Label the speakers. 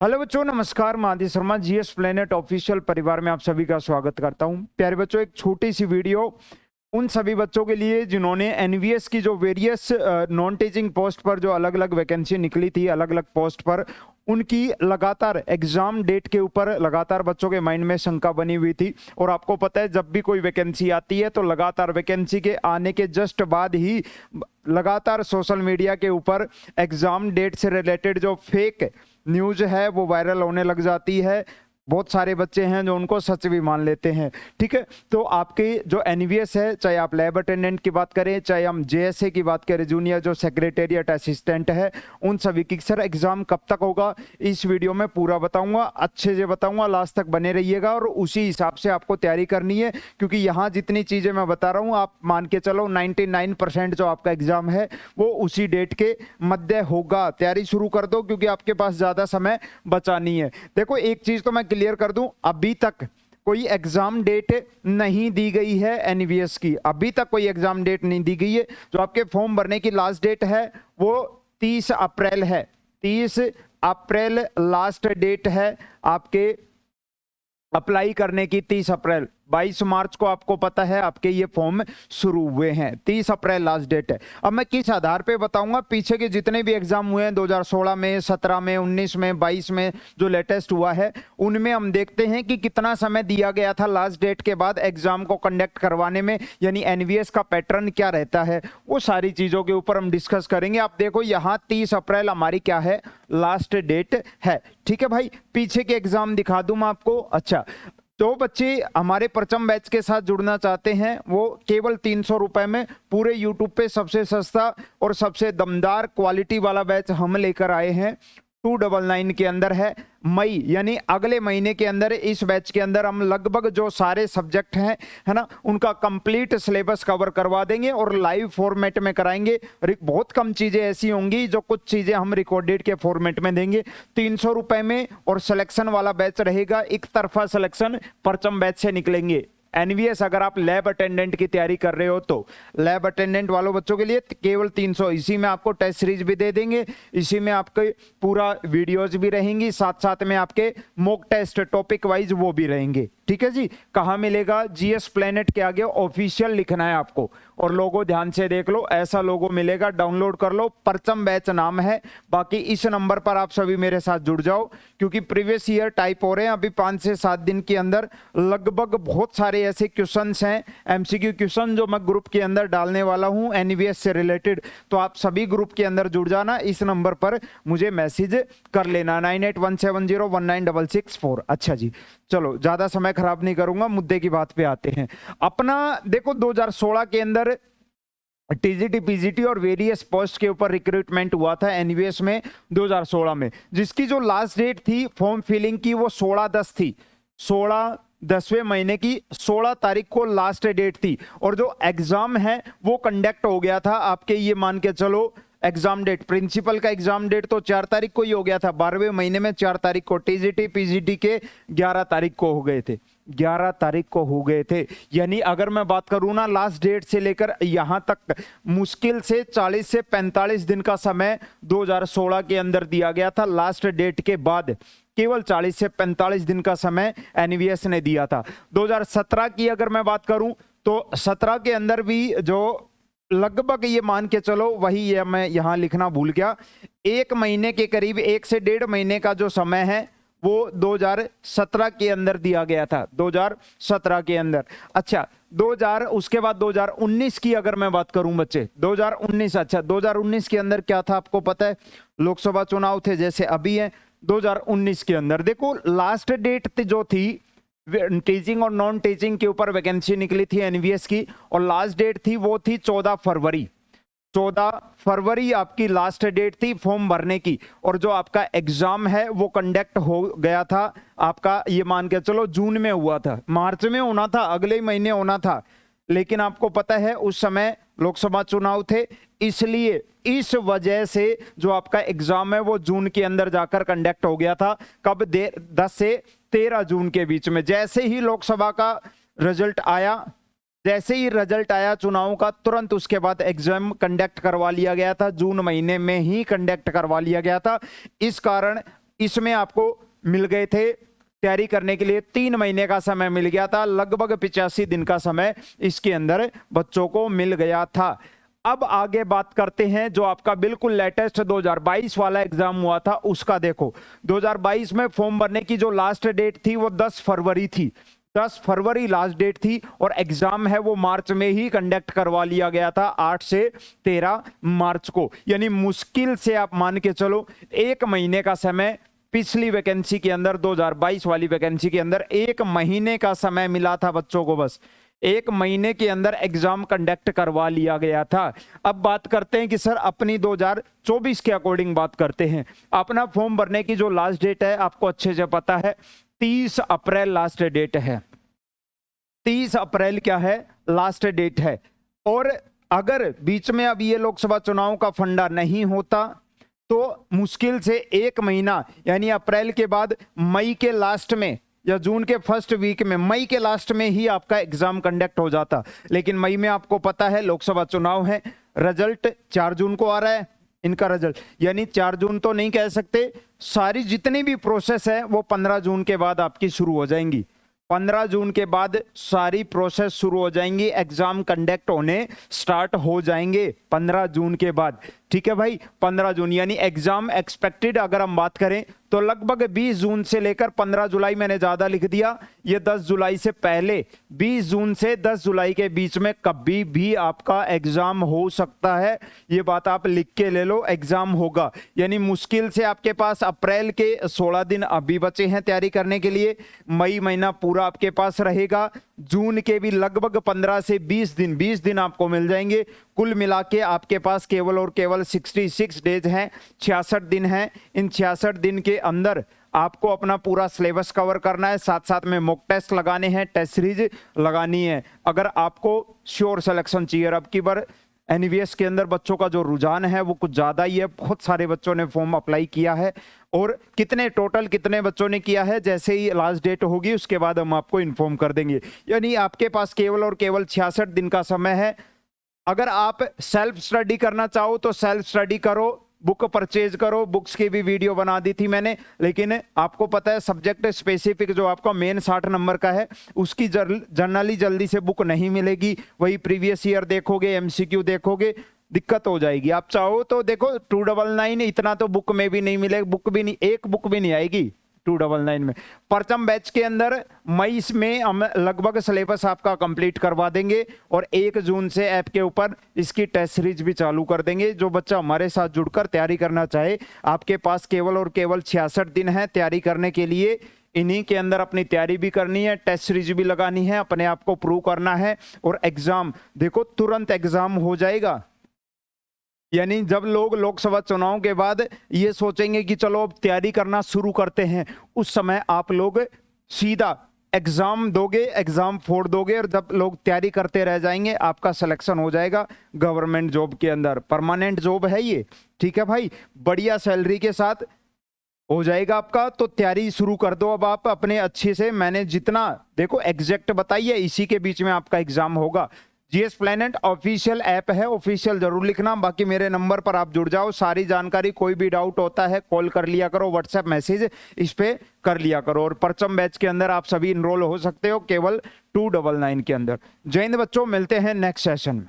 Speaker 1: Hello बच्चों, नमस्कार। मैं आदि शर्मा जीएस प्लेनेट ऑफिशियल परिवार में आप सभी का स्वागत करता हूं। प्यारे बच्चों, एक छोटी सी वीडियो उन सभी बच्चों के लिए जिन्होंने एनवीएस की जो वेरियस नॉन टीचिंग पोस्ट पर जो अलग अलग वैकेंसी निकली थी, अलग अलग पोस्ट पर उनकी लगातार एग्जाम डेट के ऊपर लगातार बच्चों के माइंड में शंका बनी हुई थी। और आपको पता है, जब भी कोई वैकेंसी आती है तो लगातार वैकेंसी के आने के जस्ट बाद ही लगातार सोशल मीडिया के ऊपर एग्जाम डेट से रिलेटेड जो फेक न्यूज है वो वायरल होने लग जाती है। बहुत सारे बच्चे हैं जो उनको सच भी मान लेते हैं। ठीक है, तो आपके जो एनवीएस है, चाहे आप लैब अटेंडेंट की बात करें, चाहे हम जेएसए की बात करें, जूनियर जो सेक्रेटेरिएट असिस्टेंट है, उन सभी की सर एग्जाम कब तक होगा इस वीडियो में पूरा बताऊंगा, अच्छे से बताऊंगा। लास्ट तक बने रहिएगा और उसी हिसाब से आपको तैयारी करनी है, क्योंकि यहाँ जितनी चीजें मैं बता रहा हूँ आप मान के चलो 99% जो आपका एग्जाम है वो उसी डेट के मध्य होगा। तैयारी शुरू कर दो, क्योंकि आपके पास ज्यादा समय बचा नहीं है। देखो, एक चीज तो मैं क्लियर कर दूं, अभी तक कोई एग्जाम डेट नहीं दी गई है एनवीएस की। अभी तक कोई एग्जाम डेट नहीं दी गई है। जो आपके फॉर्म भरने की लास्ट डेट है वो 30 अप्रैल है। 30 अप्रैल लास्ट डेट है आपके अप्लाई करने की। 30 अप्रैल, 22 मार्च को आपको पता है आपके ये फॉर्म शुरू हुए हैं। 30 अप्रैल लास्ट डेट है। अब मैं किस आधार पे बताऊंगा, पीछे के जितने भी एग्जाम हुए हैं 2016 में, 17 में, 19 में, 22 में जो लेटेस्ट हुआ है, उनमें हम देखते हैं कि कितना समय दिया गया था लास्ट डेट के बाद एग्जाम को कंडक्ट करवाने में, यानी एनवीएस का पैटर्न क्या रहता है, वो सारी चीजों के ऊपर हम डिस्कस करेंगे। आप देखो, यहाँ 30 अप्रैल हमारी क्या है, लास्ट डेट है। ठीक है भाई, पीछे के एग्जाम दिखा दूं मैं आपको। अच्छा, तो बच्चे हमारे परचम बैच के साथ जुड़ना चाहते हैं, वो केवल 300 रुपए में पूरे यूट्यूब पे सबसे सस्ता और सबसे दमदार क्वालिटी वाला बैच हम लेकर आए हैं। 299 के अंदर है। मई यानी अगले महीने के अंदर इस बैच के अंदर हम लगभग जो सारे सब्जेक्ट हैं, है ना, उनका कंप्लीट सिलेबस कवर करवा देंगे और लाइव फॉर्मेट में कराएंगे। बहुत कम चीजें ऐसी होंगी जो कुछ चीजें हम रिकॉर्डेड के फॉर्मेट में देंगे 300 रुपए में। और सिलेक्शन वाला बैच रहेगा, एक तरफा सिलेक्शन परचम बैच से निकलेंगे। एनवीएस अगर आप लैब अटेंडेंट की तैयारी कर रहे हो तो लैब अटेंडेंट वालों बच्चों के लिए केवल 300। इसी में आपको टेस्ट सीरीज भी दे देंगे, इसी में आपके पूरा वीडियोज भी रहेंगी, साथ साथ में आपके मॉक टेस्ट टॉपिक वाइज वो भी रहेंगे। ठीक है जी। कहाँ मिलेगा? जीएस प्लेनेट के आगे ऑफिशियल लिखना है आपको, और लोगो ध्यान से देख लो, ऐसा लोगो मिलेगा, डाउनलोड कर लो, परचम बैच नाम है। बाकी इस नंबर पर आप सभी मेरे साथ जुड़ जाओ, क्योंकि प्रीवियस ईयर टाइप हो रहे हैं अभी 5 से 7 दिन के अंदर। लगभग बहुत सारे ऐसे क्वेश्चंस हैं, एमसीक्यू क्वेश्चन, जो मैं ग्रुप के अंदर डालने वाला हूं एनवीएस से रिलेटेड। तो आप सभी ग्रुप के अंदर जुड़ जाना, इस नंबर पर मुझे मैसेज कर लेना 9817019664। अच्छा जी, चलो ज्यादा समय खराब नहीं करूंगा, मुद्दे की बात पे आते हैं अपना। देखो, 2016 के अंदर टीजीटी पीजीटी और वेरियस पोस्ट के ऊपर रिक्रूटमेंट हुआ था एनवीएस में 2016 में, जिसकी जो लास्ट डेट थी फॉर्म फिलिंग की वो 16/10 थी। 10वें महीने की 16 तारीख को लास्ट डेट थी। और जो एग्जाम है वो कंडक्ट हो गया था आपके, ये मान के चलो, एग्जाम डेट प्रिंसिपल का एग्जाम डेट तो 4 तारीख को ही हो गया था, 12वें महीने में 4 तारीख को। टीजीटी पीजीटी के 11 तारीख को हो गए थे, 11 तारीख को हो गए थे। यानी अगर मैं बात करूं ना, लास्ट डेट से लेकर यहां तक मुश्किल से 40 से 45 दिन का समय 2016 के अंदर दिया गया था। लास्ट डेट के बाद केवल 40 से 45 दिन का समय एनवीएस ने दिया था। 2017 की अगर मैं बात करूं तो 17 के अंदर भी जो लगभग ये मान के चलो, वही ये मैं यहां लिखना भूल गया, 1 महीने के करीब, 1 से 1.5 महीने का जो समय है वो 2017 के अंदर दिया गया था, 2017 के अंदर। अच्छा, उसके बाद 2019 की अगर मैं बात करूं बच्चे, 2019, अच्छा 2019 के अंदर क्या था आपको पता है? लोकसभा चुनाव थे जैसे अभी है। 2019 के अंदर देखो, लास्ट डेट जो थी टीचिंग और नॉन टीचिंग के ऊपर वैकेंसी निकली थी एनवीएस की, और लास्ट डेट थी वो थी 14 फरवरी। 14 फरवरी आपकी लास्ट डेट थी फॉर्म भरने की। और जो आपका एग्जाम है वो कंडक्ट हो गया था आपका, ये मान के चलो जून में हुआ था, मार्च में होना था, अगले ही महीने होना था। लेकिन आपको पता है उस समय लोकसभा चुनाव थे, इसलिए इस वजह से जो आपका एग्जाम है वो जून के अंदर जाकर कंडक्ट हो गया था। कब? 10 से 13 जून के बीच में। जैसे ही लोकसभा का रिजल्ट आया, जैसे ही रिजल्ट आया चुनाव का, तुरंत उसके बाद एग्जाम कंडक्ट करवा लिया गया था, जून महीने में ही कंडक्ट करवा लिया गया था। इस कारण इसमें आपको मिल गए थे तैयारी करने के लिए 3 महीने का समय मिल गया था, लगभग 85 दिन का समय इसके अंदर बच्चों को मिल गया था। अब आगे बात करते हैं जो आपका बिल्कुल लेटेस्ट 2022 वाला एग्जाम हुआ था उसका। देखो 2022 में फॉर्म भरने की जो लास्ट डेट थी वो 10 फरवरी थी, 10 फरवरी लास्ट डेट थी, और एग्जाम है वो मार्च में ही कंडक्ट करवा लिया गया था 8 से 13 मार्च को। यानी मुश्किल से आप मान के चलो 1 महीने का समय पिछली वैकेंसी के अंदर, 2022 वाली वैकेंसी के अंदर 1 महीने का समय मिला था बच्चों को, बस 1 महीने के अंदर एग्जाम कंडक्ट करवा लिया गया था। अब बात करते हैं कि सर अपनी 2024 के अकॉर्डिंग बात करते हैं। अपना फॉर्म भरने की जो लास्ट डेट है आपको अच्छे से पता है, 30 अप्रैल लास्ट डेट है। 30 अप्रैल क्या है, लास्ट डेट है। और अगर बीच में अब ये लोकसभा चुनाव का फंडा नहीं होता तो मुश्किल से 1 महीना, यानी अप्रैल के बाद मई के लास्ट में या जून के फर्स्ट वीक में, मई के लास्ट में ही आपका एग्जाम कंडक्ट हो जाता। लेकिन मई में आपको पता है लोकसभा चुनाव है, रिजल्ट 4 जून को आ रहा है इनका रिजल्ट, यानी 4 जून तो नहीं कह सकते, सारी जितनी भी प्रोसेस है वो 15 जून के बाद आपकी शुरू हो जाएंगी। 15 जून के बाद सारी प्रोसेस शुरू हो जाएंगी, एग्जाम कंडक्ट होने स्टार्ट हो जाएंगे 15 जून के बाद। ठीक है भाई, 15 जून यानी एग्जाम एक्सपेक्टेड अगर हम बात करें तो लगभग 20 जून से लेकर 15 जुलाई, मैंने ज्यादा लिख दिया, ये 10 जुलाई से पहले 20 जून से 10 जुलाई के बीच में कभी भी आपका एग्जाम हो सकता है। ये बात आप लिख के ले लो, एग्जाम होगा। यानी मुश्किल से आपके पास अप्रैल के 16 दिन अभी बचे हैं तैयारी करने के लिए, मई महीना पूरा आपके पास रहेगा, जून के भी लगभग 15 से 20 दिन आपको मिल जाएंगे। कुल मिला के आपके पास केवल और केवल 66 डेज हैं, 66 दिन हैं। इन 66 दिन के अंदर आपको अपना पूरा सिलेबस कवर करना है, साथ साथ में मॉक टेस्ट लगाने हैं, टेस्ट सीरीज लगानी है। अगर आपको श्योर सिलेक्शन चाहिए, अब की बार एनवीएस के अंदर बच्चों का जो रुझान है वो कुछ ज़्यादा ही है, बहुत सारे बच्चों ने फॉर्म अप्लाई किया है, और कितने बच्चों ने किया है जैसे ही लास्ट डेट होगी उसके बाद हम आपको इन्फॉर्म कर देंगे। यानी आपके पास केवल और केवल 66 दिन का समय है। अगर आप सेल्फ स्टडी करना चाहो तो सेल्फ स्टडी करो, बुक परचेज करो, बुक्स की भी वीडियो बना दी थी मैंने, लेकिन आपको पता है सब्जेक्ट स्पेसिफिक जो आपका मेन 60 नंबर का है उसकी जनरली जल्दी से बुक नहीं मिलेगी। वही प्रीवियस ईयर देखोगे, एमसीक्यू देखोगे, दिक्कत हो जाएगी। आप चाहो तो देखो 299 इतना तो बुक में भी नहीं मिलेगा, बुक भी नहीं, एक बुक भी नहीं आएगी 299 में। परचम बैच के अंदर मई में हम लगभग सिलेबस आपका कंप्लीट करवा देंगे और 1 जून से ऐप के ऊपर इसकी टेस्ट सीरीज भी चालू कर देंगे। जो बच्चा हमारे साथ जुड़कर तैयारी करना चाहे, आपके पास केवल और केवल 66 दिन है तैयारी करने के लिए। इन्हीं के अंदर अपनी तैयारी भी करनी है, टेस्ट सीरीज भी लगानी है, अपने आप को प्रूव करना है, और एग्जाम देखो तुरंत एग्जाम हो जाएगा। यानी जब लोग लोकसभा चुनाव के बाद ये सोचेंगे कि चलो अब तैयारी करना शुरू करते हैं, उस समय आप लोग सीधा एग्जाम दोगे, एग्जाम फोड़ दोगे, और जब लोग तैयारी करते रह जाएंगे आपका सिलेक्शन हो जाएगा गवर्नमेंट जॉब के अंदर। परमानेंट जॉब है ये, ठीक है भाई, बढ़िया सैलरी के साथ हो जाएगा आपका। तो तैयारी शुरू कर दो अब आप अपने अच्छे से। मैंने जितना देखो एग्जैक्ट बताई है, इसी के बीच में आपका एग्जाम होगा। जीएस प्लेनेट ऑफिशियल ऐप है, ऑफिशियल जरूर लिखना। बाकी मेरे नंबर पर आप जुड़ जाओ, सारी जानकारी, कोई भी डाउट होता है कॉल कर लिया करो, व्हाट्सएप मैसेज इस पे कर लिया करो। और परचम बैच के अंदर आप सभी इनरोल हो सकते हो केवल 299 के अंदर। जय हिंद बच्चों, मिलते हैं नेक्स्ट सेशन में।